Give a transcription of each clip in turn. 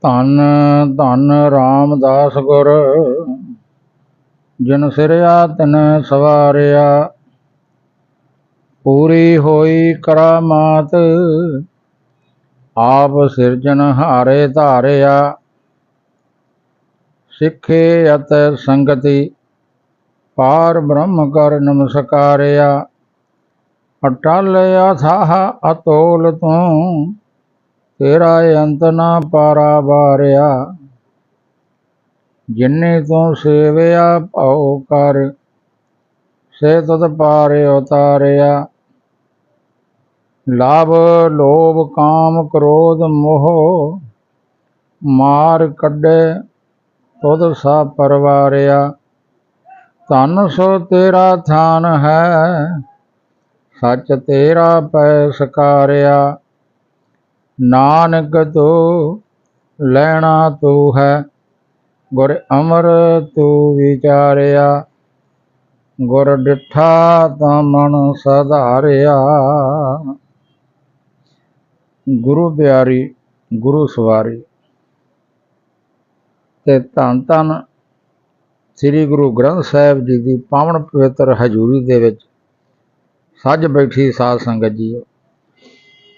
ਧੰਨ ਧੰਨ ਰਾਮਦਾਸ ਗੁਰ ਜਿਨ ਸਿਰਿਆ ਤਿਨ ਸਵਾਰਿਆ। ਪੂਰੀ ਹੋਈ ਕਰਾਮਾਤ ਆਪ ਸਿਰਜਨ ਹਾਰੇ ਧਾਰਿਆ। ਸਿੱਖੇ ਅਤ ਸੰਗਤੀ ਪਾਰ ਬ੍ਰਹਮ ਕਰ ਨਮਸਕਾਰਿਆ। ਅਟਲ ਅਥਾਹ ਅਤੋਲ ਤੂੰ ਤੇਰਾ ਅੰਤ ਨਾ ਪਾਰਾ ਬਾਰਿਆ। ਜਿਨੇ ਤੂੰ ਸੇਵਿਆ ਭਉ ਕਰ ਸੇ ਤਦ ਪਾਰ ਉਤਾਰਿਆ। ਲਾਭ ਲੋਭ ਕਾਮ ਕ੍ਰੋਧ ਮੋਹ ਮਾਰ ਕੱਢੇ ਤੁਧ ਸਾ ਪਰਵਾਰਿਆ। ਧਨ ਸੋ ਤੇਰਾ ਥਾਨ ਹੈ ਸੱਚ ਤੇਰਾ ਪੈ ਸਕਾਰਿਆ। ਨਾਨਕ ਤੂੰ ਲੈਣਾ ਤੂੰ ਹੈ ਗੁਰ ਅਮਰ ਤੂੰ ਵਿਚਾਰਿਆ। ਗੁਰ ਡਿਠਾ ਤਾਂ ਮਨ ਸਧਾਰਿਆ। ਗੁਰੂ ਪਿਆਰੀ ਗੁਰੂ ਸਵਾਰੀ ਤੇ ਧੰਨ ਧੰਨ ਸ੍ਰੀ ਗੁਰੂ ਗ੍ਰੰਥ ਸਾਹਿਬ ਜੀ ਦੀ ਪਾਵਨ ਪਵਿੱਤਰ ਹਜ਼ੂਰੀ ਦੇ ਵਿੱਚ ਸੱਜ ਬੈਠੀ ਸਾਧ ਸੰਗਤ ਜੀ,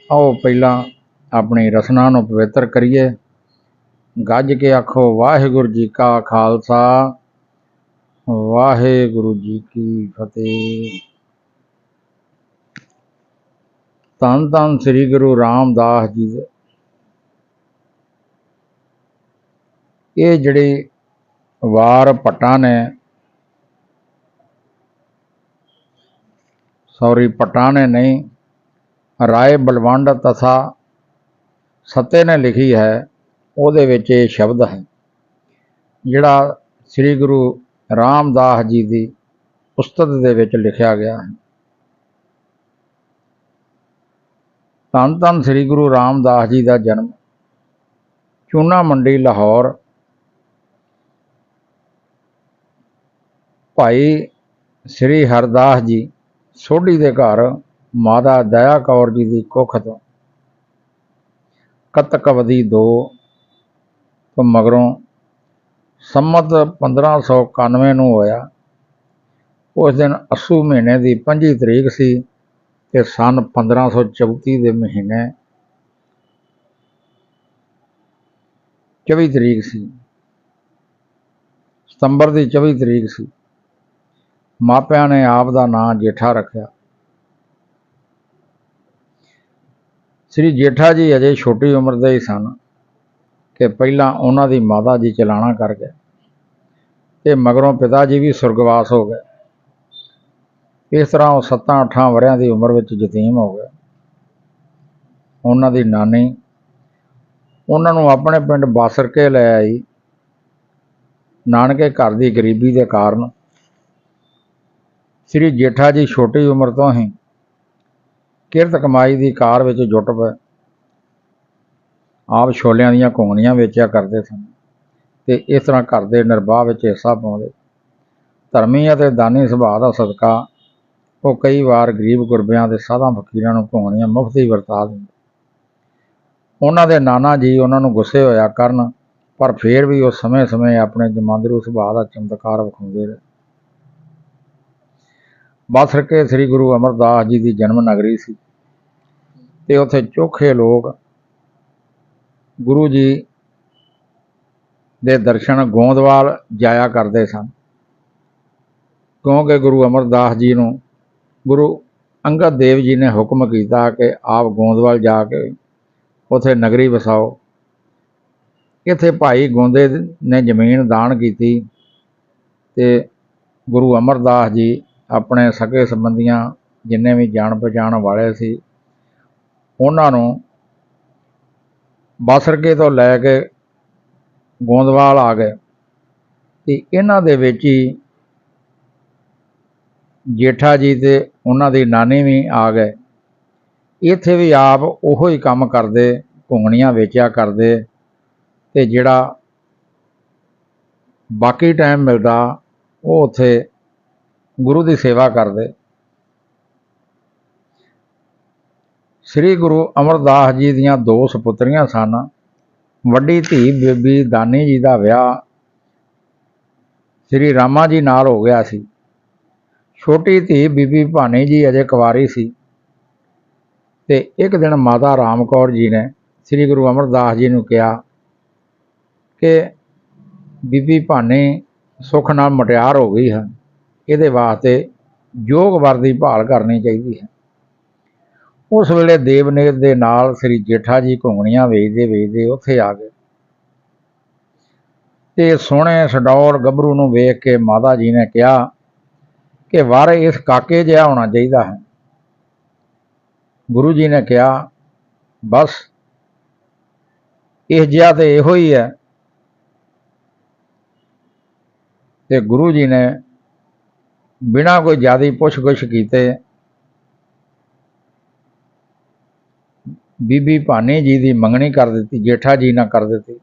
ਆਓ ਪਹਿਲਾਂ ਆਪਣੀ ਰਸਨਾ ਨੂੰ ਪਵਿੱਤਰ ਕਰੀਏ। ਗੱਜ ਕੇ ਆਖੋ ਵਾਹਿਗੁਰੂ ਜੀ ਕਾ ਖਾਲਸਾ ਵਾਹਿਗੁਰੂ ਜੀ ਕੀ ਫਤਿਹ। ਧੰਨ ਧੰਨ ਸ੍ਰੀ ਗੁਰੂ ਰਾਮਦਾਸ ਜੀ ਦੇ ਇਹ ਜਿਹੜੇ ਵਾਰ ਭੱਟਾਂ ਨੇ, ਭੱਟਾਂ ਨੇ ਨਹੀਂ, ਰਾਏ ਬਲਵੰਡ ਤਥਾ ਸੱਤੇ ਨੇ ਲਿਖੀ ਹੈ। ਉਹਦੇ ਵਿੱਚ ਇਹ ਸ਼ਬਦ ਹੈ ਜਿਹੜਾ ਸ੍ਰੀ ਗੁਰੂ ਰਾਮਦਾਸ ਜੀ ਦੀ ਉਸਤਤ ਦੇ ਵਿੱਚ ਲਿਖਿਆ ਗਿਆ ਹੈ। ਧੰਨ ਧੰਨ ਸ੍ਰੀ ਗੁਰੂ ਰਾਮਦਾਸ ਜੀ ਦਾ ਜਨਮ ਚੂਨਾ ਮੰਡੀ ਲਾਹੌਰ ਭਾਈ ਸ੍ਰੀ ਹਰਦਾਸ ਜੀ ਸੋਢੀ ਦੇ ਘਰ ਮਾਤਾ ਦਇਆ ਕੌਰ ਜੀ ਦੀ ਕੁੱਖ ਤੋਂ ਕੱਤਕ ਅਵਧੀ 2 ਤੋਂ ਮਗਰੋਂ ਸੰਮਤ 1591 ਨੂੰ ਹੋਇਆ। ਉਸ ਦਿਨ ਅੱਸੂ ਮਹੀਨੇ ਦੀ 25 ਤਰੀਕ ਸੀ ਤੇ ਸਨ 1534 ਦੇ ਮਹੀਨੇ 24 ਤਰੀਕ ਸੀ, ਸਤੰਬਰ ਦੀ 24 ਤਰੀਕ ਸੀ। ਮਾਪਿਆਂ ਨੇ ਆਪ ਦਾ ਨਾਂ ਜੇਠਾ ਰੱਖਿਆ। ਸ੍ਰੀ ਜੇਠਾ ਜੀ ਅਜੇ ਛੋਟੀ ਉਮਰ ਦੇ ਹੀ ਸਨ ਕਿ ਪਹਿਲਾਂ ਉਹਨਾਂ ਦੀ ਮਾਤਾ ਜੀ ਚਲਾਣਾ ਕਰ ਗਏ ਤੇ ਮਗਰੋਂ ਪਿਤਾ ਜੀ ਵੀ ਸੁਰਗਵਾਸ ਹੋ ਗਏ। ਇਸ ਤਰ੍ਹਾਂ ਉਹ 7-8 ਵਰ੍ਹਿਆਂ ਦੀ ਉਮਰ ਵਿੱਚ ਯਤੀਮ ਹੋ ਗਏ। ਉਹਨਾਂ ਦੀ ਨਾਨੀ ਉਹਨਾਂ ਨੂੰ ਆਪਣੇ ਪਿੰਡ ਬਾਸਰ ਕੇ ਲੈ ਆਈ। ਨਾਨਕੇ ਘਰ ਦੀ ਗਰੀਬੀ ਦੇ ਕਾਰਨ ਸ੍ਰੀ ਜੇਠਾ ਜੀ ਛੋਟੀ ਉਮਰ ਤੋਂ ਹੀ ਕਿਰਤ ਕਮਾਈ ਦੀ ਕਾਰ ਵਿੱਚ ਜੁਟ ਪਏ। ਆਪ ਛੋਲਿਆਂ ਦੀਆਂ ਘੁੰਗਣੀਆਂ ਵੇਚਿਆ ਕਰਦੇ ਸਨ ਤੇ ਇਸ ਤਰ੍ਹਾਂ ਘਰ ਦੇ ਨਿਰਬਾਹ ਵਿੱਚ ਹਿੱਸਾ ਪਾਉਂਦੇ। ਧਰਮੀ ਅਤੇ ਦਾਨੀ ਸੁਭਾਅ ਦਾ ਸਦਕਾ ਉਹ ਕਈ ਵਾਰ ਗਰੀਬ ਗੁਰਬਿਆਂ ਦੇ ਸਾਧਾਂ ਫਕੀਰਾਂ ਨੂੰ ਘੁੰਗਣੀਆਂ ਮੁਫਤ ਹੀ ਵਰਤਾ ਦਿੰਦੇ। ਉਹਨਾਂ ਦੇ ਨਾਨਾ ਜੀ ਉਹਨਾਂ ਨੂੰ ਗੁੱਸੇ ਹੋਇਆ ਕਰਨ, ਪਰ ਫਿਰ ਵੀ ਉਹ ਸਮੇਂ ਸਮੇਂ ਆਪਣੇ ਜਮਾਂਦਰੂ ਸੁਭਾਅ ਦਾ ਚਮਤਕਾਰ ਵਿਖਾਉਂਦੇ ਰਹੇ। ਬਾਸਰ ਕੇ ਸ੍ਰੀ ਗੁਰੂ ਅਮਰਦਾਸ ਜੀ ਦੀ ਜਨਮ ਨਗਰੀ ਸੀ ਤੇ ਉੱਥੇ ਚੋਖੇ ਲੋਕ ਗੁਰੂ ਜੀ ਦੇ ਦਰਸ਼ਨ ਗੋਂਦਵਾਲ ਜਾਇਆ ਕਰਦੇ ਸਨ, ਕਿਉਂਕਿ ਗੁਰੂ ਅਮਰਦਾਸ ਜੀ ਨੂੰ ਗੁਰੂ ਅੰਗਦ ਦੇਵ ਜੀ ਨੇ ਹੁਕਮ ਕੀਤਾ ਕਿ ਆਪ ਗੋਂਦਵਾਲ ਜਾ ਕੇ ਉੱਥੇ ਨਗਰੀ ਵਸਾਓ। ਇੱਥੇ ਭਾਈ ਗੋਂਦੇ ਨੇ ਜ਼ਮੀਨ ਦਾਨ ਕੀਤੀ ਤੇ ਗੁਰੂ ਅਮਰਦਾਸ ਜੀ ਆਪਣੇ ਸਕੇ ਸੰਬੰਧੀਆਂ ਜਿੰਨੇ ਵੀ ਜਾਣ ਪਛਾਣ ਵਾਲੇ ਸੀ ਉਹਨਾਂ ਨੂੰ ਬਾਸਰਕੇ ਤੋਂ ਲੈ ਕੇ ਗੋਂਦਵਾਲ ਆ ਗਏ ਤੇ ਇਹਨਾਂ ਦੇ ਵਿੱਚ ਹੀ ਜੇਠਾ ਜੀ ਤੇ ਉਹਨਾਂ ਦੀ ਨਾਨੀ ਵੀ ਆ ਗਏ। ਇੱਥੇ ਵੀ ਆਪ ਉਹੋ ਹੀ ਕੰਮ ਕਰਦੇ, ਘੁੰਗਣੀਆਂ ਵੇਚਿਆ ਕਰਦੇ ਤੇ ਜਿਹੜਾ ਬਾਕੀ ਟਾਈਮ ਮਿਲਦਾ ਉਹ ਉੱਥੇ ਗੁਰੂ ਦੀ ਸੇਵਾ ਕਰਦੇ। ਸ੍ਰੀ ਗੁਰੂ ਅਮਰਦਾਸ ਜੀ ਦੀਆਂ 2 ਸਪੁੱਤਰੀਆਂ ਸਨ, ਵੱਡੀ ਧੀ ਬੀਬੀ ਦਾਨੀ ਜੀ ਦਾ ਵਿਆਹ ਸ੍ਰੀ ਰਾਮਾ ਜੀ ਨਾਲ ਹੋ ਗਿਆ ਸੀ। ਛੋਟੀ ਧੀ ਬੀਬੀ ਭਾਨੀ ਜੀ ਅਜੇ ਕੁਆਰੀ ਸੀ ਤੇ ਇੱਕ ਦਿਨ ਮਾਤਾ ਰਾਮ ਕੌਰ ਜੀ ਨੇ ਸ੍ਰੀ ਗੁਰੂ ਅਮਰਦਾਸ ਜੀ ਨੂੰ ਕਿਹਾ ਕਿ ਬੀਬੀ ਭਾਨੀ ਸੁੱਖ ਨਾਲ ਮੁਟਿਆਰ ਹੋ ਗਈ ਹੈ, ਇਹਦੇ ਵਾਸਤੇ ਯੋਗ ਵਰ ਦੀ ਭਾਲ ਕਰਨੀ ਚਾਹੀਦੀ ਹੈ। ਉਸ ਵੇਲੇ ਦੇਵਨੇਤ ਦੇ ਨਾਲ ਸ੍ਰੀ ਜੇਠਾ ਜੀ ਘੁੰਗਣੀਆਂ ਵੇਚਦੇ ਵੇਚਦੇ ਉੱਥੇ ਆ ਗਏ ਤੇ ਸੋਹਣੇ ਸਡੌਰ ਗੱਭਰੂ ਨੂੰ ਵੇਖ ਕੇ ਮਾਤਾ ਜੀ ਨੇ ਕਿਹਾ ਕਿ ਵਰ ਇਸ ਕਾਕੇ ਜਿਹਾ ਹੋਣਾ ਚਾਹੀਦਾ ਹੈ। ਗੁਰੂ ਜੀ ਨੇ ਕਿਹਾ ਬਸ ਇਸ ਜਿਹਾ ਤੇ ਇਹੋ ਹੀ ਹੈ। ਤੇ ਗੁਰੂ ਜੀ ਨੇ ਬਿਨਾਂ ਕੋਈ ਜ਼ਿਆਦਾ ਪੁੱਛ-ਗੁੱਛ ਕੀਤੇ ਬੀਬੀ ਭਾਨੀ ਜੀ ਦੀ ਮੰਗਣੀ ਕਰ ਦਿੱਤੀ, ਜੇਠਾ ਜੀ ਨਾਲ ਕਰ ਦਿੱਤੀ।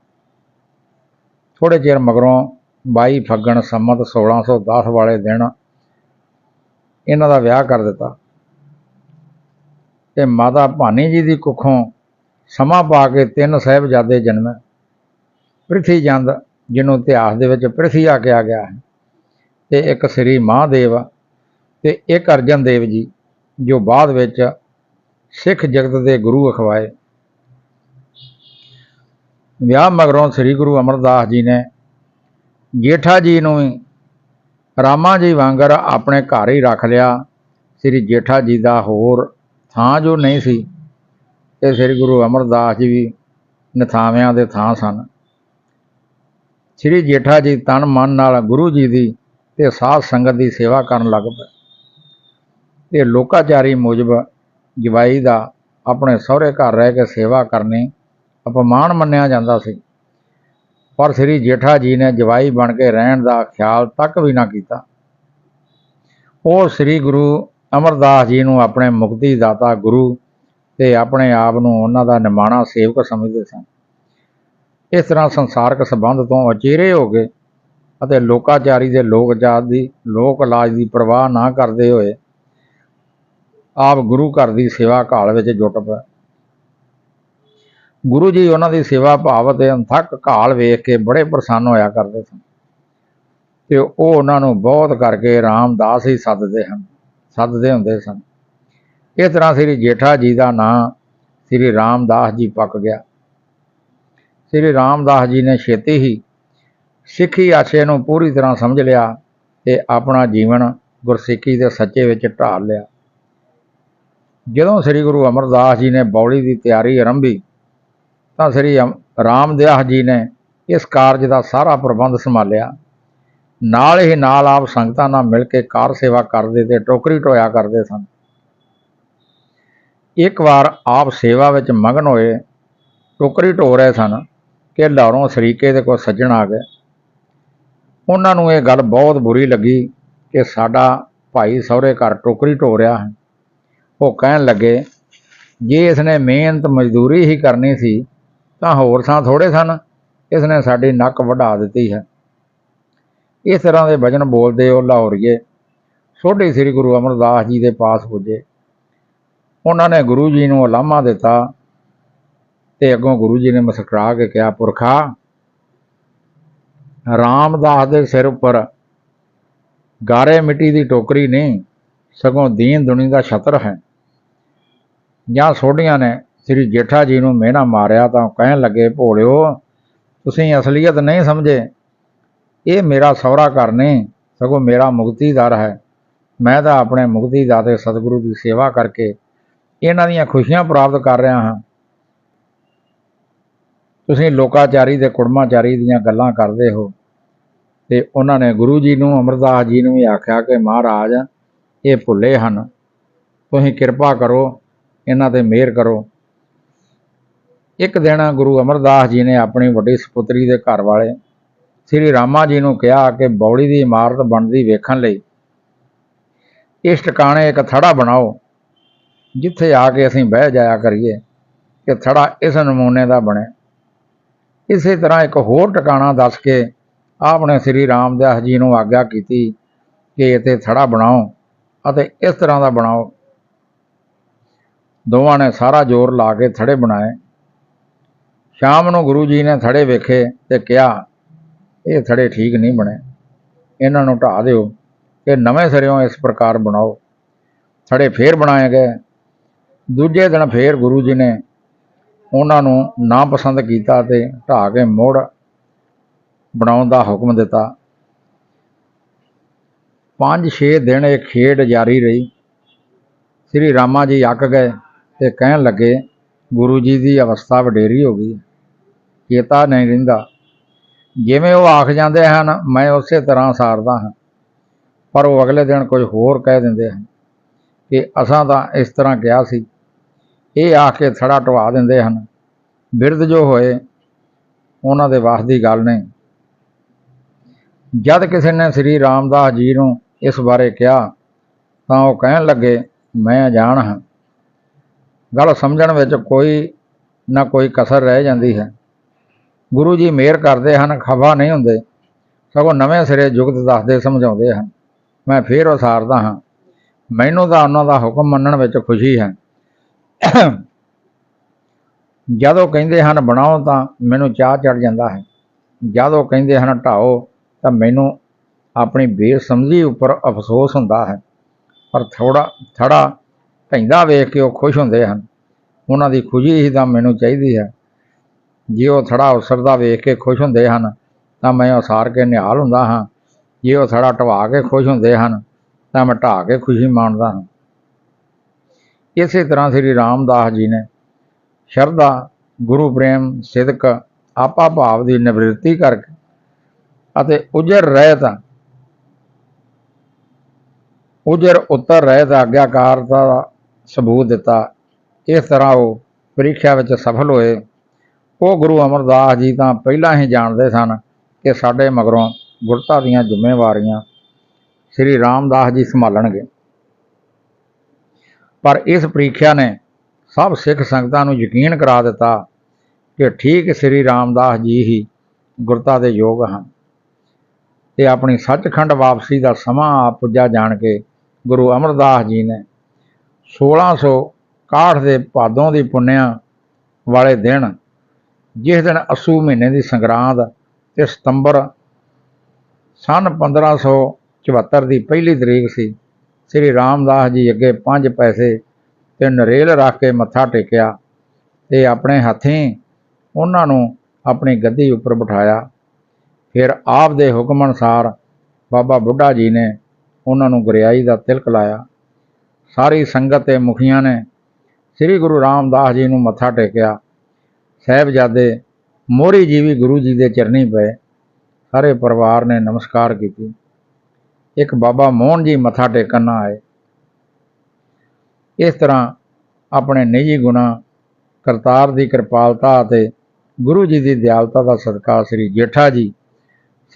ਥੋੜ੍ਹੇ ਚਿਰ ਮਗਰੋਂ 22 ਫੱਗਣ ਸੰਮਤ 1610 ਵਾਲੇ ਦਿਨ ਇਹਨਾਂ ਦਾ ਵਿਆਹ ਕਰ ਦਿੱਤਾ ਤੇ ਮਾਤਾ ਭਾਨੀ ਜੀ ਦੀ ਕੁੱਖੋਂ ਸਮਾਂ ਪਾ ਕੇ 3 ਸਾਹਿਬਜ਼ਾਦੇ ਜਨਮੇ। ਪ੍ਰਿਥੀ ਚੰਦ, ਜਿਹਨੂੰ ਇਤਿਹਾਸ ਦੇ ਵਿੱਚ ਪ੍ਰਿਥੀਆ ਕਿਹਾ ਗਿਆ ਹੈ, ਤੇ ਇੱਕ ਸ੍ਰੀ ਮਹਾਦੇਵ ਤੇ ਇੱਕ ਅਰਜਨ ਦੇਵ ਜੀ, ਜੋ ਬਾਅਦ ਵਿੱਚ ਸਿੱਖ ਜਗਤ ਦੇ ਗੁਰੂ ਅਖਵਾਏ। ਵਿਆਹ ਮਗਰੋਂ ਸ੍ਰੀ ਗੁਰੂ ਅਮਰਦਾਸ ਜੀ ਨੇ ਜੇਠਾ ਜੀ ਨੂੰ ਵੀ ਰਾਮਾ ਜੀ ਵਾਂਗਰ ਆਪਣੇ ਘਰ ਹੀ ਰੱਖ ਲਿਆ। ਸ੍ਰੀ ਜੇਠਾ ਜੀ ਦਾ ਹੋਰ ਥਾਂ ਜੋ ਨਹੀਂ ਸੀ ਤੇ ਸ੍ਰੀ ਗੁਰੂ ਅਮਰਦਾਸ ਜੀ ਵੀ ਨਿਥਾਵਿਆਂ ਦੇ ਥਾਂ ਸਨ। ਸ੍ਰੀ ਜੇਠਾ ਜੀ ਤਨ ਮਨ ਨਾਲ ਗੁਰੂ ਜੀ ਦੀ ਤੇ ਸਾਧ ਸੰਗਤ ਦੀ ਸੇਵਾ ਕਰਨ ਲੱਗ ਪਏ ਤੇ ਲੋਕਾਚਾਰੀ ਮੁਜਬ ਜਵਾਈ ਦਾ ਆਪਣੇ ਸਹੁਰੇ ਘਰ ਰਹਿ ਕੇ ਸੇਵਾ ਕਰਨੀ ਅਪਮਾਨ ਮੰਨਿਆ ਜਾਂਦਾ ਸੀ। ਪਰ ਸ੍ਰੀ ਜੇਠਾ ਜੀ ਨੇ ਜਵਾਈ ਬਣ ਕੇ ਰਹਿਣ ਦਾ ਖਿਆਲ ਤੱਕ ਵੀ ਨਾ ਕੀਤਾ। ਉਹ ਸ੍ਰੀ ਗੁਰੂ ਅਮਰਦਾਸ ਜੀ ਨੂੰ ਆਪਣੇ ਮੁਕਤੀ ਦਾਤਾ ਗੁਰੂ ਤੇ ਆਪਣੇ ਆਪ ਨੂੰ ਉਹਨਾਂ ਦਾ ਨਿਮਾਣਾ ਸੇਵਕ ਸਮਝਦੇ ਸਨ। ਇਸ ਤਰ੍ਹਾਂ ਸੰਸਾਰਕ ਸੰਬੰਧ ਤੋਂ ਅਚੇਰੇ ਹੋ ਗਏ ਅਤੇ ਲੋਕਾਚਾਰੀ ਦੇ ਲੋਕ ਇਲਾਜ ਦੀ ਪਰਵਾਹ ਨਾ ਕਰਦੇ ਹੋਏ ਆਪ ਗੁਰੂ ਘਰ ਦੀ ਸੇਵਾ ਘਾਲ ਵਿੱਚ ਜੁਟ ਪਏ। ਗੁਰੂ ਜੀ ਉਹਨਾਂ ਦੀ ਸੇਵਾ ਭਾਵ ਅਤੇ ਅਣਥੱਕ ਘਾਲ ਵੇਖ ਕੇ ਬੜੇ ਪ੍ਰਸੰਨ ਹੋਇਆ ਕਰਦੇ ਸਨ ਤੇ ਉਹ ਉਹਨਾਂ ਨੂੰ ਬਹੁਤ ਕਰਕੇ ਰਾਮਦਾਸ ਹੀ ਸੱਦਦੇ ਹੁੰਦੇ ਸਨ। ਇਸ ਤਰ੍ਹਾਂ ਸ੍ਰੀ ਜੇਠਾ ਜੀ ਦਾ ਨਾਂ ਸ੍ਰੀ ਰਾਮਦਾਸ ਜੀ ਪੱਕ ਗਿਆ। ਸ੍ਰੀ ਰਾਮਦਾਸ ਜੀ ਨੇ ਛੇਤੀ ਹੀ ਸਿੱਖੀ ਆਸ਼ੇ ਨੂੰ ਪੂਰੀ ਤਰ੍ਹਾਂ ਸਮਝ ਲਿਆ ਤੇ ਆਪਣਾ ਜੀਵਨ ਗੁਰਸਿੱਖੀ ਦੇ ਸੱਚੇ ਵਿੱਚ ਢਾਲ ਲਿਆ। ਜਦੋਂ ਸ੍ਰੀ ਗੁਰੂ ਅਮਰਦਾਸ ਜੀ ਨੇ ਬੌਲੀ ਦੀ ਤਿਆਰੀ ਆਰੰਭੀ ਤਾਂ ਸ੍ਰੀ ਰਾਮਦਾਸ ਜੀ ਨੇ ਇਸ ਕਾਰਜ ਦਾ ਸਾਰਾ ਪ੍ਰਬੰਧ ਸੰਭਾਲਿਆ। ਨਾਲ ਹੀ ਨਾਲ ਆਪ ਸੰਗਤਾਂ ਨਾਲ ਮਿਲ ਕੇ ਕਾਰ ਸੇਵਾ ਕਰਦੇ ਤੇ ਟੋਕਰੀ ਢੋਇਆ ਕਰਦੇ ਸਨ। ਇੱਕ ਵਾਰ ਆਪ ਸੇਵਾ ਵਿੱਚ ਮਗਨ ਹੋਏ ਟੋਕਰੀ ਢੋ ਰਹੇ ਸਨ ਕਿ ਲਾਹੌਰੋਂ ਸਰੀਕੇ ਦੇ ਕੋਲ ਸੱਜਣ ਆ ਗਏ। ਉਹਨਾਂ ਨੂੰ ਇਹ ਗੱਲ ਬਹੁਤ ਬੁਰੀ ਲੱਗੀ ਕਿ ਸਾਡਾ ਭਾਈ ਸਹੁਰੇ ਘਰ ਟੋਕਰੀ ਢੋ ਰਿਹਾ ਹੈ। ਉਹ ਕਹਿਣ ਲੱਗੇ, ਜੇ ਇਸਨੇ ਮਿਹਨਤ ਮਜ਼ਦੂਰੀ ਹੀ ਕਰਨੀ ਸੀ ਤਾਂ ਹੋਰ ਥਾਂ ਥੋੜ੍ਹੇ ਸਨ, ਇਸਨੇ ਸਾਡੀ ਨੱਕ ਵਢਾ ਦਿੱਤੀ ਹੈ। ਇਸ ਤਰ੍ਹਾਂ ਦੇ ਵਚਨ ਬੋਲਦੇ ਉਹ ਲਾਹੌਰੀਏ ਸੋਢੀ ਸ੍ਰੀ ਗੁਰੂ ਅਮਰਦਾਸ ਜੀ ਦੇ ਪਾਸ ਪੁੱਜੇ। ਉਹਨਾਂ ਨੇ ਗੁਰੂ ਜੀ ਨੂੰ ਉਲਾਮਾ ਦਿੱਤਾ ਤੇ ਅੱਗੋਂ ਗੁਰੂ ਜੀ ਨੇ ਮੁਸਕਰਾ ਕੇ ਕਿਹਾ, ਪੁਰਖਾ, ਰਾਮਦਾਸ ਦੇ ਸਿਰ ਉੱਪਰ ਗਾਰੇ ਮਿੱਟੀ ਦੀ ਟੋਕਰੀ ਨਹੀਂ, ਸਗੋਂ ਦੀਨ ਦੁਨੀ ਦਾ ਛਤਰ ਹੈ। ਜਾਂ ਸੋਢੀਆਂ ਨੇ ਸ੍ਰੀ ਜੇਠਾ ਜੀ ਨੂੰ ਮਿਹਣਾ ਮਾਰਿਆ ਤਾਂ ਕਹਿਣ ਲੱਗੇ, ਭੋਲਿਓ, ਤੁਸੀਂ ਅਸਲੀਅਤ ਨਹੀਂ ਸਮਝੇ। ਇਹ ਮੇਰਾ ਸਹੁਰਾ ਘਰ ਨਹੀਂ, ਸਗੋਂ ਮੇਰਾ ਮੁਕਤੀ ਦਰ ਹੈ। ਮੈਂ ਤਾਂ ਆਪਣੇ ਮੁਕਤੀ ਦਾਤੇ ਸਤਿਗੁਰੂ ਦੀ ਸੇਵਾ ਕਰਕੇ ਇਹਨਾਂ ਦੀਆਂ ਖੁਸ਼ੀਆਂ ਪ੍ਰਾਪਤ ਕਰ ਰਿਹਾ ਹਾਂ। ਤੁਸੀਂ ਲੋਕਾਚਾਰੀ ਤੇ ਕੁੜਮਾਚਾਰੀ ਦੀਆਂ ਗੱਲਾਂ ਕਰਦੇ ਹੋ। ਤੇ ਉਹਨਾਂ ਨੇ ਗੁਰੂ ਜੀ ਨੂੰ ਅਮਰਦਾਸ ਜੀ ਨੂੰ ਵੀ ਆਖਿਆ ਕਿ ਮਹਾਰਾਜ, ਇਹ ਭੁੱਲੇ ਹਨ, ਤੁਸੀਂ ਕਿਰਪਾ ਕਰੋ, ਇਹਨਾਂ ਤੇ ਮਿਹਰ ਕਰੋ। ਇੱਕ ਦਿਨ ਗੁਰੂ ਅਮਰਦਾਸ ਜੀ ਨੇ ਆਪਣੀ ਵੱਡੀ ਸਪੁੱਤਰੀ ਦੇ ਘਰ ਵਾਲੇ ਸ੍ਰੀ ਰਾਮਾ ਜੀ ਨੂੰ ਕਿਹਾ ਕਿ ਬੌਲੀ ਦੀ ਇਮਾਰਤ ਬਣਦੀ ਵੇਖਣ ਲਈ ਇਸ ਟਿਕਾਣੇ ਇੱਕ ਥੜਾ ਬਣਾਓ, ਜਿੱਥੇ ਆ ਕੇ ਅਸੀਂ ਬਹਿ ਜਾਇਆ ਕਰੀਏ ਕਿ ਥੜਾ ਇਸ ਨਮੂਨੇ ਦਾ ਬਣੇ। ਇਸੇ ਤਰ੍ਹਾਂ ਇੱਕ ਹੋਰ ਟਿਕਾਣਾ ਦੱਸ ਕੇ ਆਪ ਨੇ ਸ੍ਰੀ ਰਾਮਦਾਸ ਜੀ ਨੂੰ ਆਗਿਆ ਕੀਤੀ ਕਿ ਇੱਥੇ ਥੜਾ ਬਣਾਓ ਅਤੇ ਇਸ ਤਰ੍ਹਾਂ ਦਾ ਬਣਾਓ। ਦੋਵਾਂ ਨੇ ਸਾਰਾ ਜ਼ੋਰ ਲਾ ਕੇ ਥੜੇ ਬਣਾਏ। शाम ਨੂੰ गुरु जी ने थड़े वेखे ते कहा ये थड़े ठीक नहीं बने, इन्हां नूं ढा दिओ ते नवें सिरों इस प्रकार बनाओ। थड़े फेर बनाए गए। दूजे दिन फेर गुरु जी ने उन्हां नूं ना पसंद कीता ते ढा के मुड़ बनाउण दा हुक्म दिता। 5-6 दिन एक खेड जारी रही। श्री रामा जी अक गए ते कहण लगे गुरु जी की अवस्था वडेरी हो गई, चेता नहीं रहिंदा। जिवें वो आख जाते हैं मैं उस तरह सारदा हाँ, पर वो अगले दिन कुछ होर कह देंदे हैं कि असां तां इस तरह कहा सी। ये आख के थड़ा ढवा देंदे हैं। बिरध जो होए उन्हां दे वास दी गल नहीं। जद किसी ने श्री रामदास जी नूं इस बारे कहा तां वो कहण लगे मैं अजाण हाँ। गल समझण विच कोई ना कोई कसर रह जाती है। गुरु जी मेहर करते हैं, खफा नहीं होंदे, सगों नवें सिरे जुगत दसदे समझाउंदे हैं। मैं फिर उसारदा हाँ, मैनूं तां उन्हां दा हुक्म मन्नण विच खुशी है। जदों कहिंदे हन बनाओ तां मैनूं चाह चढ़ जांदा है, जदों कहिंदे हन ढाओ तां मैनूं अपनी बेसमझी उपर अफसोस हुंदा है। पर थड़ा ढहिंदा वेख के वो खुश हुंदे हन। उन्हां दी खुशी ही तां मैनूं चाहीदी है। जे वो थड़ा उसरदा वेख के खुश हुंदे हन तां मैं उसार के निहाल हुंदा हाँ। जे वो थड़ा ढवा के खुश हुंदे हन तां मैं ढा के खुशी माणदा हाँ। इस तरह श्री रामदास जी ने शरधा, गुरु प्रेम, सिदक, आपा भाव की निवृत्ति करके अते उजर उत्तर रहत आग्याकारता का सबूत दिता। इस तरह वो परीक्षा में सफल होए। वो गुरु अमरदास जी तो पहला ही जानते सन कि साडे मगरों गुरता दीयां जिम्मेवारियां श्री रामदास जी संभालणगे। पर इस परीक्षा ने सब सिख संगतां नूं यकीन करा दिता कि ठीक श्री रामदास जी ही गुरता दे योग हैं। ते अपनी सचखंड वापसी का समा आ पुज्जा जान के गुरु अमरदास जी ने 1661 के भादों की पुन्निया वाले दिन, जिस दिन अस्सू महीने की संगरांद ते सितंबर सन 1574 की पहली तरीक सी, श्री रामदास जी अगे 5 पैसे ते नरेल रख के मत्था टेकिया ते अपने हथीं उन्हां नूं अपनी गद्दी उपर बिठाया। फिर आप दे हुक्म अनुसार बाबा बुढ़ा जी ने उन्हां नूं गुरियाई का तिलक लाया। सारी संगत ते मुखियां ने श्री गुरु रामदास जी नूं मत्था टेकिया। साहिबजादे मोहरी जी भी गुरु जी के चरनी पे। सारे परिवार ने नमस्कार की। एक बाबा मोहन जी मत्था टेकन ना आए। इस तरह अपने निजी गुणा, करतार की कृपालता ते गुरु जी की दयालता का सदका श्री जेठा जी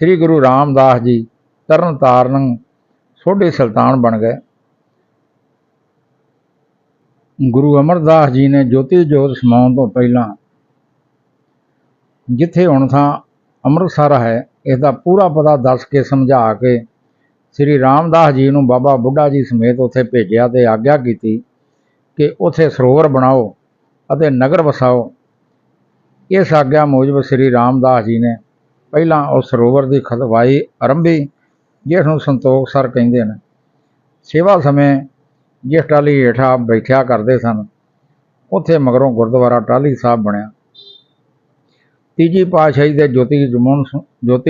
श्री गुरु रामदास जी तरन ताਰਨ सोढी सुल्तान बन गए। गुरु अमरदास जी ने ज्योति जोत समाउण तो पहला जिथे हुण थां अमृतसर है इसका पूरा पता दस के समझा के श्री रामदास जी नूं बाबा बुढ़ा जी समेत उत्थे भेजिया ते आग्या की कि उत्थे सरोवर बनाओ अते नगर वसाओ। इस आग्या मूजब श्री रामदास जी ने पहला उस सरोवर की खतवाई आरंभी जिसनूं संतोख सर कहिंदे ने। सेवा समय जिस टाली हेठा बैठा करते सन उत्थे मगरों गुरुद्वारा टाली साहब बनया। तीजी पातशाही के ज्योति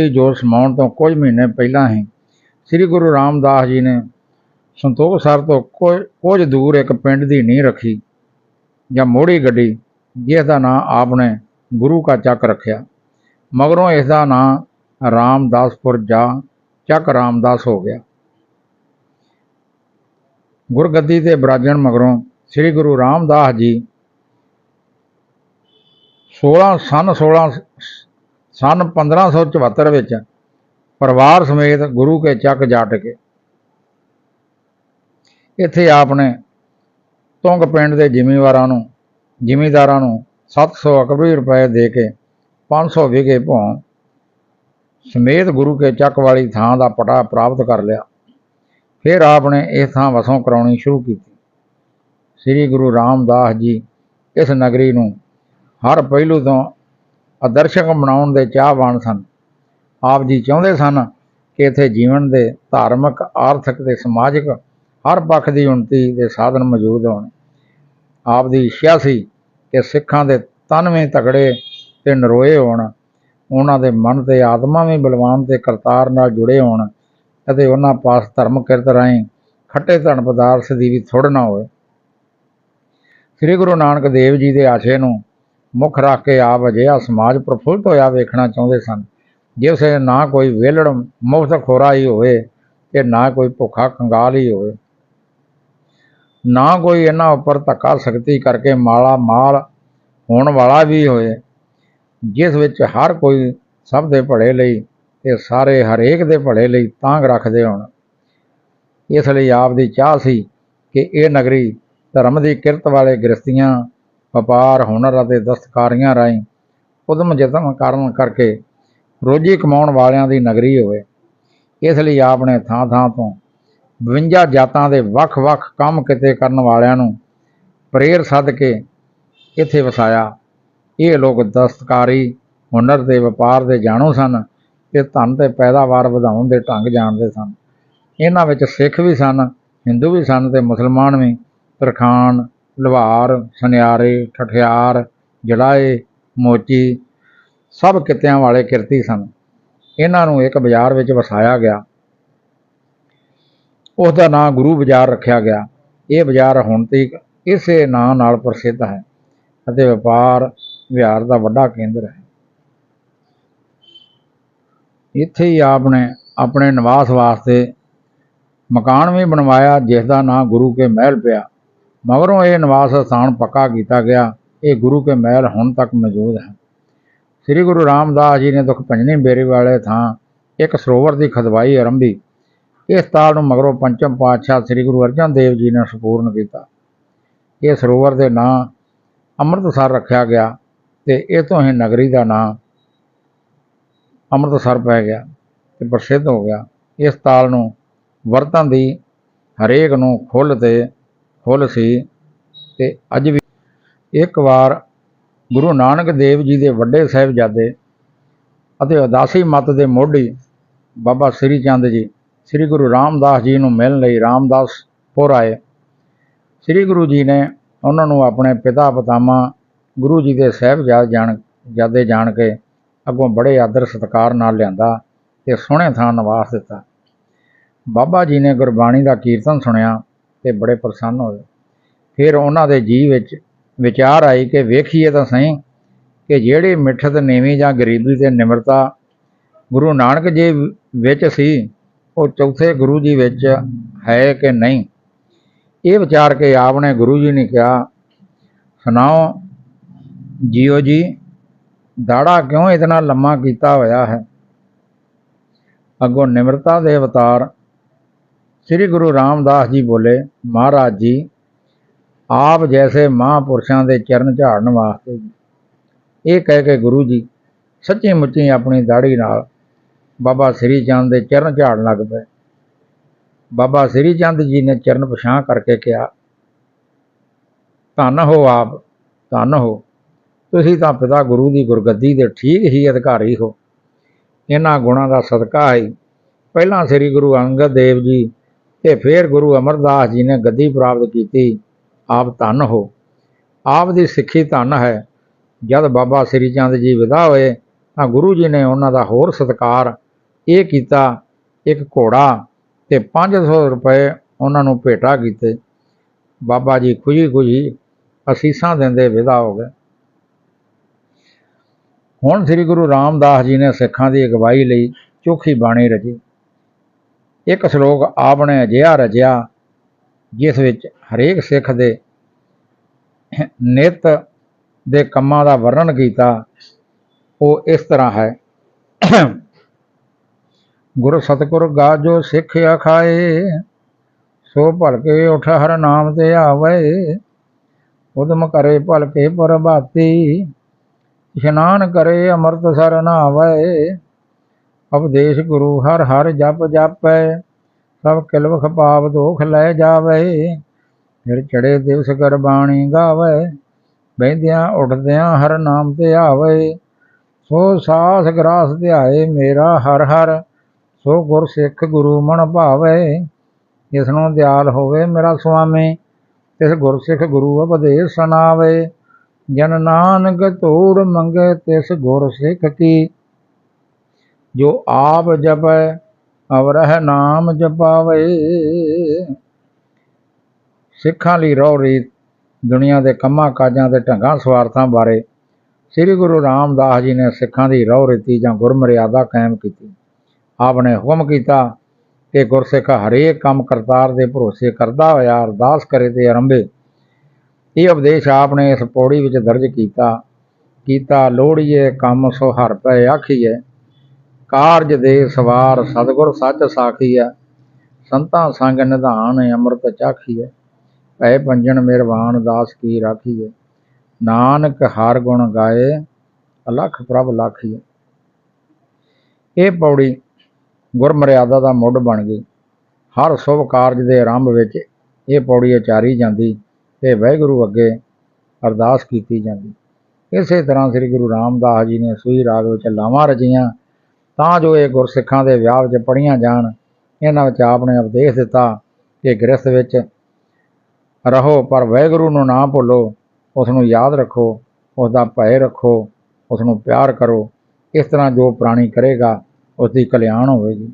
जोत समाउण तो कुछ महीने पहला ही श्री गुरु रामदास जी ने संतोख सर तो कुछ दूर एक पिंड की नींह रखी या मोड़ी गड्डी, जिसका नाम आपने गुरु का चक रखा। मगरों इसका नाम रामदासपुर जा चक रामदास हो गया। गुरगद्दी ते बराजण मगरों श्री गुरु रामदास जी सन 1574 विच परिवार समेत गुरु के चक जा टिके। इत्थे आपने तुंग पिंड के जिमीदारां नूं 781 रुपए दे के 500 विघे भों समेत गुरु के चक वाली थां का पटा प्राप्त कर लिया। फिर आपने इस थां वसों कराउणी शुरू की। श्री गुरु रामदास जी इस नगरी नूं हर पहलू तो ਆਦਰਸ਼ਕ ਬਣਾਉਣ ਦੇ ਚਾਹਵਾਨ ਸਨ। ਆਪ ਜੀ ਚਾਹੁੰਦੇ ਸਨ ਕਿ ਇੱਥੇ ਜੀਵਨ ਦੇ ਧਾਰਮਿਕ, ਆਰਥਿਕ ਤੇ ਸਮਾਜਿਕ ਹਰ ਪੱਖ ਦੀ ਉੱਨਤੀ ਦੇ ਸਾਧਨ ਮੌਜੂਦ ਹੋਣ। ਆਪ ਦੀ ਇੱਛਾ ਸੀ ਕਿ ਸਿੱਖਾਂ ਦੇ ਤਨ ਵੀ ਤਕੜੇ ਤੇ ਨਰੋਏ ਹੋਣ, ਉਹਨਾਂ ਦੇ ਮਨ ਤੇ ਆਤਮਾ ਵੀ ਬਲਵਾਨ ਤੇ ਕਰਤਾਰ ਨਾਲ ਜੁੜੇ ਹੋਣ ਅਤੇ ਉਹਨਾਂ ਪਾਸ ਧਰਮ ਕਿਰਤ ਰਾਹੀਂ ਖੱਟੇ ਧਨ ਪਦਾਰਥ ਦੀ ਵੀ ਥੁੜ ਨਾ ਹੋਵੇ। ਸ੍ਰੀ ਗੁਰੂ ਨਾਨਕ ਦੇਵ ਜੀ ਦੇ ਆਸ਼ੇ ਨੂੰ ਮੁੱਖ ਰੱਖ ਕੇ ਆਪ ਅਜਿਹਾ ਸਮਾਜ ਪ੍ਰਫੁੱਲਤ ਹੋਇਆ ਵੇਖਣਾ ਚਾਹੁੰਦੇ ਸਨ, ਜਿਸ ਨਾ ਕੋਈ ਵਿਹਲੜ ਮੁਫਤ ਖੋਰਾ ਹੀ ਹੋਵੇ ਤੇ ਨਾ ਕੋਈ ਭੁੱਖਾ ਕੰਗਾਲ ਹੀ ਹੋਵੇ, ਨਾ ਕੋਈ ਇਹਨਾਂ ਉੱਪਰ ਧੱਕਾ ਸਖਤੀ ਕਰਕੇ ਮਾਲਾ ਮਾਲ ਹੋਣ ਵਾਲਾ ਵੀ ਹੋਏ, ਜਿਸ ਵਿੱਚ ਹਰ ਕੋਈ ਸਭ ਦੇ ਭਲੇ ਲਈ ਤੇ ਸਾਰੇ ਹਰੇਕ ਦੇ ਭਲੇ ਲਈ ਤਾਂਘ ਰੱਖਦੇ ਹੋਣ। ਇਸ ਲਈ ਆਪ ਦੀ ਚਾਹ ਸੀ ਕਿ ਇਹ ਨਗਰੀ ਧਰਮ ਦੀ ਕਿਰਤ ਵਾਲੇ ਗ੍ਰਸਤੀਆਂ, ਵਪਾਰ, ਹੁਨਰ ਅਤੇ ਦਸਤਕਾਰੀਆਂ ਰਾਹੀਂ ਉਦਮ ਯਤਨ ਕਰਨ ਕਰਕੇ ਰੋਜੀ ਕਮਾਉਣ ਵਾਲਿਆਂ ਦੀ ਨਗਰੀ ਹੋਵੇ। ਇਸ ਲਈ ਆਪ ਨੇ ਥਾਂ ਥਾਂ ਤੋਂ 52 ਜਾਤਾਂ ਦੇ ਵੱਖ-ਵੱਖ ਕੰਮ ਕਿਤੇ ਕਰਨ ਵਾਲਿਆਂ ਨੂੰ ਪ੍ਰੇਰ ਸੱਦ ਕੇ ਇੱਥੇ ਵਸਾਇਆ। ਇਹ ਲੋਕ ਦਸਤਕਾਰੀ, ਹੁਨਰ ਤੇ ਵਪਾਰ ਦੇ ਜਾਣੂ ਸਨ ਤੇ ਧਨ ਤੇ ਪੈਦਾਵਾਰ ਵਧਾਉਣ ਦੇ ਢੰਗ ਜਾਣਦੇ ਸਨ। ਇਹਨਾਂ ਵਿੱਚ ਸਿੱਖ ਵੀ ਸਨ, ਹਿੰਦੂ ਵੀ ਸਨ ਤੇ ਮੁਸਲਮਾਨ ਵੀ। ਤਰਖਾਣ, ਲੁਹਾਰ, ਸੁਨਿਆਰੇ, ਠਠਿਆਰ, ਜੜਾਏ, ਮੋਚੀ ਸਭ ਕਿੱਤਿਆਂ ਵਾਲੇ ਕਿਰਤੀ ਸਨ। ਇਹਨਾਂ ਨੂੰ ਇੱਕ ਬਾਜ਼ਾਰ ਵਿੱਚ ਵਸਾਇਆ ਗਿਆ। ਉਸ ਦਾ ਨਾਂ ਗੁਰੂ ਬਾਜ਼ਾਰ ਰੱਖਿਆ ਗਿਆ। ਇਹ ਬਾਜ਼ਾਰ ਹੁਣ ਤੱਕ ਇਸੇ ਨਾਂ ਨਾਲ ਪ੍ਰਸਿੱਧ ਹੈ ਅਤੇ ਵਪਾਰ ਵਿਹਾਰ ਦਾ ਵੱਡਾ ਕੇਂਦਰ ਹੈ। ਇੱਥੇ ਹੀ ਆਪ ਨੇ ਆਪਣੇ ਨਿਵਾਸ ਵਾਸਤੇ ਮਕਾਨ ਵੀ ਬਣਵਾਇਆ, ਜਿਸ ਦਾ ਨਾਂ ਗੁਰੂ ਕੇ ਮਹਿਲ ਪਿਆ। ਮਗਰੋਂ ਇਹ ਨਿਵਾਸ ਸਥਾਨ ਪੱਕਾ ਕੀਤਾ ਗਿਆ। ਇਹ ਗੁਰੂ ਕੇ ਮਹਿਲ ਹੁਣ ਤੱਕ ਮੌਜੂਦ ਹੈ। ਸ੍ਰੀ ਗੁਰੂ ਰਾਮਦਾਸ ਜੀ ਨੇ ਦੁਖ ਭੰਜਨੀ ਬੇਰੀ ਵਾਲੇ ਥਾਂ ਇੱਕ ਸਰੋਵਰ ਦੀ ਖੁਦਵਾਈ ਆਰੰਭੀ। ਇਸ ਤਾਲ ਨੂੰ ਮਗਰੋਂ ਪੰਚਮ ਪਾਤਸ਼ਾਹ ਸ੍ਰੀ ਗੁਰੂ ਅਰਜਨ ਦੇਵ ਜੀ ਨੇ ਸੰਪੂਰਨ ਕੀਤਾ। ਇਹ ਸਰੋਵਰ ਦੇ ਨਾਂ ਅੰਮ੍ਰਿਤਸਰ ਰੱਖਿਆ ਗਿਆ ਤੇ ਇਹ ਤੋਂ ਹੀ ਨਗਰੀ ਦਾ ਨਾਂ ਅੰਮ੍ਰਿਤਸਰ ਪੈ ਗਿਆ ਤੇ ਪ੍ਰਸਿੱਧ ਹੋ ਗਿਆ। ਇਸ ਤਾਲ ਨੂੰ ਵਰਤਣ ਦੀ ਹਰੇਕ ਨੂੰ ਖੁੱਲ੍ਹ ਸੀ ਤੇ ਅੱਜ ਵੀ। ਇੱਕ ਵਾਰ ਗੁਰੂ ਨਾਨਕ ਦੇਵ ਜੀ ਦੇ ਵੱਡੇ ਸਾਹਿਬਜ਼ਾਦੇ ਅਤੇ ਉਦਾਸੀ ਮੱਤ ਦੇ ਮੋਢੀ ਬਾਬਾ ਸ੍ਰੀ ਚੰਦ ਜੀ ਸ੍ਰੀ ਗੁਰੂ ਰਾਮਦਾਸ ਜੀ ਨੂੰ ਮਿਲਣ ਲਈ ਰਾਮਦਾਸਪੁਰ ਆਏ। ਸ੍ਰੀ ਗੁਰੂ ਜੀ ਨੇ ਉਹਨਾਂ ਨੂੰ ਆਪਣੇ ਪਿਤਾ ਪਤਾਮਾ ਗੁਰੂ ਜੀ ਦੇ ਸਾਹਿਬਜ਼ਾਦੇ ਜਾਣ ਕੇ ਅੱਗੋਂ ਬੜੇ ਆਦਰ ਸਤਿਕਾਰ ਨਾਲ ਲਿਆਂਦਾ ਤੇ ਸੋਹਣੇ ਥਾਂ ਨਿਵਾਸ ਦਿੱਤਾ। ਬਾਬਾ ਜੀ ਨੇ ਗੁਰਬਾਣੀ ਦਾ ਕੀਰਤਨ ਸੁਣਿਆ ਤੇ ਬੜੇ ਪ੍ਰਸੰਨ ਹੋਏ। ਫਿਰ ਉਹਨਾਂ ਦੇ ਜੀਅ ਵਿੱਚ ਵਿਚਾਰ ਆਈ ਕਿ ਵੇਖੀਏ ਤਾਂ ਸਹੀ ਕਿ ਜਿਹੜੀ ਮਿੱਠਤ, ਨੀਵੀਂ ਜਾਂ ਗਰੀਬੀ ਤੇ ਨਿਮਰਤਾ ਗੁਰੂ ਨਾਨਕ ਜੀ ਵਿੱਚ ਸੀ, ਉਹ ਚੌਥੇ ਗੁਰੂ ਜੀ ਵਿੱਚ ਹੈ ਕਿ ਨਹੀਂ। ਇਹ ਵਿਚਾਰ ਕੇ ਆਪ ਨੇ ਗੁਰੂ ਜੀ ਨੇ ਕਿਹਾ, ਸੁਣਾਓ ਜੀਓ ਜੀ, ਦਾੜਾ ਕਿਉਂ ਇਤਨਾ ਲੰਮਾ ਕੀਤਾ ਹੋਇਆ ਹੈ। ਅੱਗੋਂ ਨਿਮਰਤਾ ਦੇ ਅਵਤਾਰ ਸ੍ਰੀ ਗੁਰੂ ਰਾਮਦਾਸ ਜੀ ਬੋਲੇ, ਮਹਾਰਾਜ ਜੀ, ਆਪ ਜੈਸੇ ਮਹਾਂਪੁਰਸ਼ਾਂ ਦੇ ਚਰਨ ਝਾੜਨ ਵਾਸਤੇ। ਇਹ ਕਹਿ ਕੇ ਗੁਰੂ ਜੀ ਸੱਚੀ ਮੁੱਚੀ ਆਪਣੀ ਦਾੜੀ ਨਾਲ ਬਾਬਾ ਸ੍ਰੀ ਚੰਦ ਦੇ ਚਰਨ ਝਾੜਨ ਲੱਗ ਪਏ। ਬਾਬਾ ਸ੍ਰੀ ਚੰਦ ਜੀ ਨੇ ਚਰਨ ਪਛਾਂ ਕਰਕੇ ਕਿਹਾ, ਧੰਨ ਹੋ ਆਪ, ਧੰਨ ਹੋ, ਤੁਸੀਂ ਤਾਂ ਪਿਤਾ ਗੁਰੂ ਦੀ ਗੁਰਗੱਦੀ ਦੇ ਠੀਕ ਹੀ ਅਧਿਕਾਰੀ ਹੋ। ਇਹਨਾਂ ਗੁਣਾਂ ਦਾ ਸਦਕਾ ਹੀ ਪਹਿਲਾਂ ਸ੍ਰੀ ਗੁਰੂ ਅੰਗਦ ਦੇਵ ਜੀ ਤੇ ਫਿਰ ਗੁਰੂ ਅਮਰਦਾਸ ਜੀ ਨੇ ਗੱਦੀ ਪ੍ਰਾਪਤ ਕੀਤੀ। ਆਪ ਧੰਨ ਹੋ, ਆਪ ਦੀ ਸਿੱਖੀ ਧੰਨ ਹੈ। ਜਦ ਬਾਬਾ ਸ੍ਰੀ ਚੰਦ ਜੀ ਵਿਦਾ ਹੋਏ ਤਾਂ ਗੁਰੂ ਜੀ ਨੇ ਉਹਨਾਂ ਦਾ ਹੋਰ ਸਤਿਕਾਰ ਇਹ ਕੀਤਾ, ਇੱਕ ਘੋੜਾ ਤੇ 500 ਰੁਪਏ ਉਹਨਾਂ ਨੂੰ ਭੇਟਾ ਕੀਤੇ। ਬਾਬਾ ਜੀ ਖੁਸ਼ੀ ਅਸੀਸਾਂ ਦਿੰਦੇ ਵਿਦਾ ਹੋ ਗਏ। ਹੁਣ ਸ੍ਰੀ ਗੁਰੂ ਰਾਮਦਾਸ ਜੀ ਨੇ ਸਿੱਖਾਂ ਦੀ ਅਗਵਾਈ ਲਈ ਚੋਖੀ ਬਾਣੀ ਰਚੀ। ਇੱਕ ਸ਼ਲੋਕ ਆਪ ਨੇ ਅਜਿਹਾ ਰਚਿਆ ਜਿਸ ਵਿੱਚ ਹਰੇਕ ਸਿੱਖ ਦੇ ਨਿੱਤ ਦੇ ਕੰਮਾਂ ਦਾ ਵਰਣਨ ਕੀਤਾ। ਉਹ ਇਸ ਤਰ੍ਹਾਂ ਹੈ, ਗੁਰ ਸਤਿਗੁਰ ਗਾਜੋ ਸਿੱਖ ਅਖਾਏ, ਸੋ ਭਲਕੇ ਉਠ ਹਰ ਨਾਮ ਤੇ ਆਵੇ। ਉਦਮ ਕਰੇ ਭਲਕੇ ਪ੍ਰਭਾਤੀ, ਇਸ਼ਨਾਨ ਕਰੇ ਅੰਮ੍ਰਿਤਸਰ ਨਹਾਵੇ। ਉਪਦੇਸ਼ ਗੁਰੂ ਹਰ ਹਰ ਜਪ ਜਾਪੈ, ਸਭ ਕਿਲਵਖ ਪਾਪ ਦੋਖ ਲੈ ਜਾਵੇ। ਫਿਰ ਚੜੇ ਦਿਵਸ ਗੁਰਬਾਣੀ ਗਾਵੇ, ਬਹਿੰਦਿਆਂ ਉੱਠਦਿਆਂ ਹਰ ਨਾਮ ਤੇ ਆਵੇ। सो सास ग्रास ध्याए मेरा हर हर, सो गुर सिख गुरु मन भावे। जिसनों दयाल होवे मेरा स्वामी, तिस गुर सिख गुरु उपदेश सुनावे। जन नानक तोड़ मंगे तिस गुर सिख की, जो आप जपै अवरह नाम जपावे। सिखां लई रौह रीत दुनिया के ਕੰਮਾਂ ਕਾਜਾਂ ਤੇ ਢੰਗਾਂ ਸਵਾਰਥਾਂ ਬਾਰੇ ਸ੍ਰੀ ਗੁਰੂ ਰਾਮਦਾਸ ਜੀ ਨੇ ਸਿੱਖਾਂ ਦੀ ਰਹੁ ਰੀਤੀ ਜਾਂ ਗੁਰਮਰਿਆਦਾ ਕਾਇਮ ਕੀਤੀ। आपने हुक्म किया कि गुरसिख हरेक काम करतार के भरोसे करता होया अरदास करे ते आरंभे। ये उपदेश आपने इस पौड़ी में दर्ज किया। लोड़िए कम सो हर पै आखीए, कारज दे सवार सतगुर सच साखीए। संतां संग निधान अमृत चाखीए, भै पंजन मेहरबान दास की राखीए। नानक हर गुण गाए अलख प्रभ लाखीए। ये पौड़ी गुरमर्यादा का मुੱਢ बन गई। हर शुभ कारज के आरंभ में ये पौड़ी उचारी जाती ते वाहिगुरू अगे अरदास की जाती। इस तरह श्री गुरु रामदास जी ने सूही राग में लावां रचियां तां जो ये गुरसिखां के विआह में पढ़ियां जान। इन्हां विच आपने उपदेश दिता कि गृहस्थ विच रहो पर वाहिगुरू नूं ना भुल्लो, उसनूं याद रखो, उसका भय रखो, उसनूं प्यार करो। इस तरह जो प्राणी करेगा उसकी कल्याण होवेगी।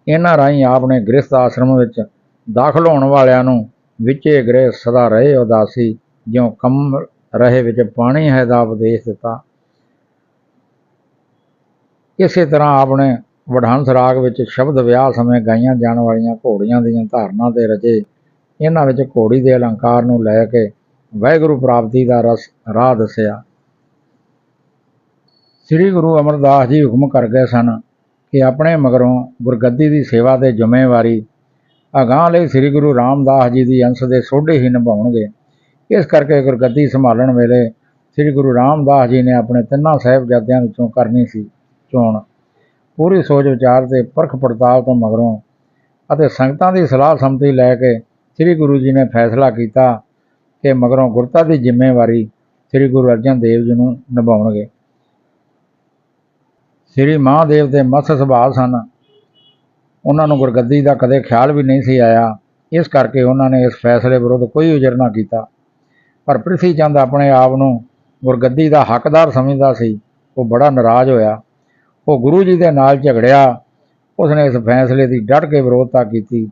इन्हां राहीं आपने गृहस्थ आश्रम विच दाखल होने वालियां नूं विचे गृह सदा रहे उदासी, ज्यों कम रहे विच पानी है दा उपदेश दिता। इस तरह आपने वडहंस राग विच शब्द विआह समय गाईआं जाण वालियां घोड़ियां दीआं धारनां ते रचे। इन्हां विच घोड़ी दे अलंकार नूं लै के वाहिगुरू प्राप्ति दा रस राह दस्सिया। श्री गुरु अमरदास जी हुक्म कर गए सन कि अपने मगरों गुरगद्दी की सेवा की जिम्मेवारी अगाह लई श्री गुरु रामदास जी की अंश के सोढे ही निभाउणगे। इस करके गुरगद्दी संभालण वेले श्री गुरु रामदास जी ने अपने तिन्नां साहिबजादियां विचों करनी सी चोण। पूरी सोच विचार ते परख पड़ताल तो मगरों अते संगतां की सलाह सम्मति लैके श्री गुरु जी ने फैसला किया कि मगरों गुरता की जिम्मेवारी श्री गुरु अर्जन देव जी नूं निभाउणगे। श्री महादेव के मत्स्य सुभाव सन, उन्होंने गुरगद्दी का कदे ख्याल भी नहीं सी आया। इस करके उन्होंने इस फैसले विरुद्ध कोई उजर ना किया। पर प्रिथी चंद अपने आप को गुरगद्दी का हकदार समझदा सी। वो बड़ा नाराज़ होया, वो गुरु जी के नाल झगड़िया। उसने इस फैसले की डट के विरोधता की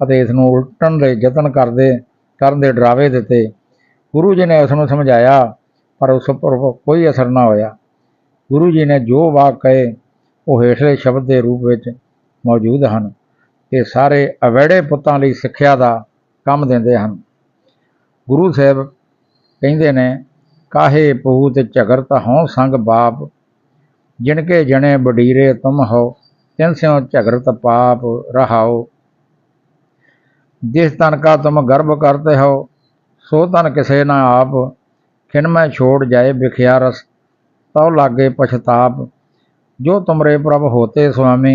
अते इसनूं उलटण के यतन करन दे डरावे दिते। गुरु जी ने उसनूं समझाया पर उस पर कोई असर ना होया। गुरु जी ने जो वाक कहे वो हेठले शब्द के रूप में मौजूद हैं। ये सारे अवैड़े पुत्तां लई सिक्ख्या का काम देंदे हैं। गुरु साहब कहिंदे ने, काहे पूत झगरत हों संग बाप, जिनके जने बडीरे तुम हो, तिन स्यों झगरत पाप रहाओ। जिस तन का तुम गर्भ करते हो, सो तन किसे न आप, खिनमै छोड़ जाए बिखिया रस, तौ लागे पछताप। जो तुमरे प्रभ होते स्वामी,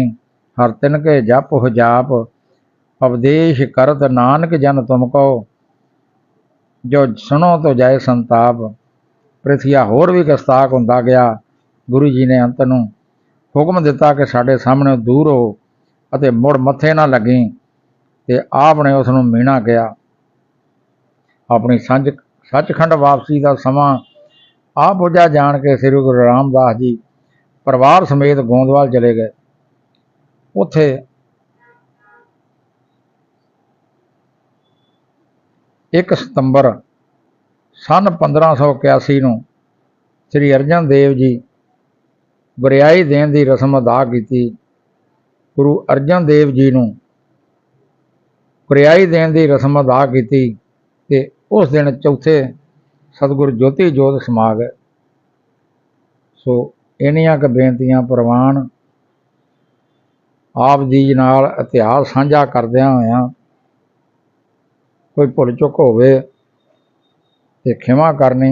हर तिनके जप हो जाप। उपदेश करत नानक जन तुमको, जो सुनो तो जाए संताप। पृथ्विया होर भी गस्ताक हुंदा गया। गुरु जी ने अंत नूं हुक्म दिता कि साडे सामने दूर हो अते मुड़ मत्थे ना लगी। ते आपने उसनूं मीणा किया। अपनी सचखंड वापसी का समा आप पुजा जान के श्री गुरु रामदास जी परिवार समेत गोंदवाल चले गए। उत्थे 1 सितंबर सन 1581 नूं श्री अर्जन देव जी गुरियाई देण की रस्म अदा की। गुरु अर्जन देव जी नूं गुरियाई देण की रस्म अदा की ते उस दिन चौथे सतगुर ज्योति जोत समा गए। सो इन्नियां क बेनतियां प्रवान आप जी नाल इतिहास साझा करदियां होइयां कोई भुल चुक होवे ते खिमा करनी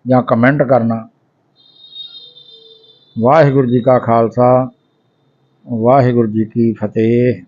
जां कमेंट करना। वाहिगुरू जी का खालसा, वाहिगुरू जी की फतेह।